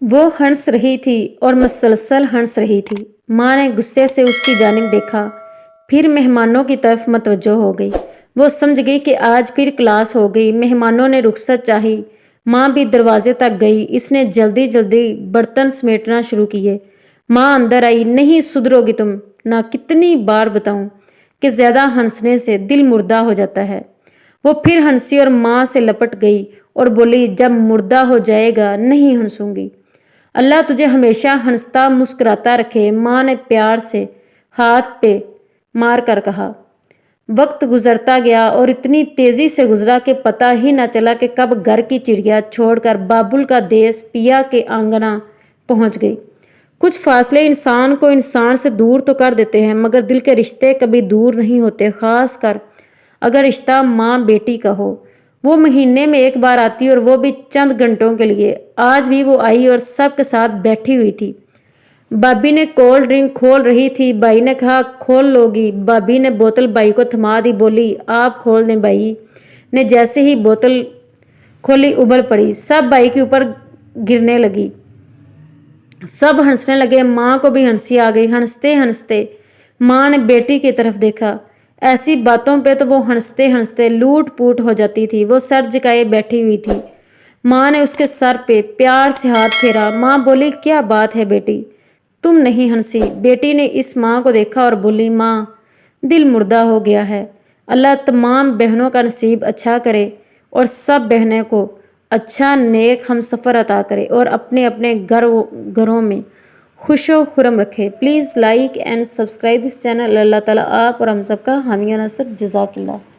وہ ہنس رہی تھی اور مسلسل ہنس رہی تھی۔ ماں نے غصے سے اس کی جانب دیکھا، پھر مہمانوں کی طرف متوجہ ہو گئی۔ وہ سمجھ گئی کہ آج پھر کلاس ہو گئی۔ مہمانوں نے رخصت چاہی، ماں بھی دروازے تک گئی۔ اس نے جلدی جلدی برتن سمیٹنا شروع کیے۔ ماں اندر آئی۔ نہیں سدھرو گی تم نہ، کتنی بار بتاؤں کہ زیادہ ہنسنے سے دل مردہ ہو جاتا ہے۔ وہ پھر ہنسی اور ماں سے لپٹ گئی اور بولی، جب مردہ ہو جائے گا نہیں ہنسوں گی۔ اللہ تجھے ہمیشہ ہنستا مسکراتا رکھے، ماں نے پیار سے ہاتھ پہ مار کر کہا۔ وقت گزرتا گیا اور اتنی تیزی سے گزرا کہ پتہ ہی نہ چلا کہ کب گھر کی چڑیا چھوڑ کر بابل کا دیس پیا کے آنگنا پہنچ گئی۔ کچھ فاصلے انسان کو انسان سے دور تو کر دیتے ہیں، مگر دل کے رشتے کبھی دور نہیں ہوتے، خاص کر اگر رشتہ ماں بیٹی کا ہو۔ وہ مہینے میں ایک بار آتی اور وہ بھی چند گھنٹوں کے لیے۔ آج بھی وہ آئی اور سب کے ساتھ بیٹھی ہوئی تھی۔ بابی نے کولڈ ڈرنک کھول رہی تھی۔ بائی نے کہا، کھول لو گی؟ بابی نے بوتل بائی کو تھما دی، بولی، آپ کھول دیں۔ بائی نے جیسے ہی بوتل کھولی ابل پڑی، سب بائی کے اوپر گرنے لگی۔ سب ہنسنے لگے، ماں کو بھی ہنسی آ گئی۔ ہنستے ہنستے ماں نے بیٹی کی طرف دیکھا۔ ایسی باتوں پہ تو وہ ہنستے ہنستے لوٹ پوٹ ہو جاتی تھی۔ وہ سر جھکائے بیٹھی ہوئی تھی۔ ماں نے اس کے سر پہ پیار سے ہاتھ پھیرا۔ ماں بولی، کیا بات ہے بیٹی، تم نہیں ہنسی؟ بیٹی نے اس ماں کو دیکھا اور بولی، ماں دل مردہ ہو گیا ہے۔ اللہ تمام بہنوں کا نصیب اچھا کرے اور سب بہنوں کو اچھا نیک ہم سفر عطا کرے اور اپنے اپنے گھروں میں خوش و خرم رکھے۔ Please like and subscribe this channel. اللہ تعالیٰ آپ اور ہم سب کا حامی و ناصر۔ جزاک اللہ۔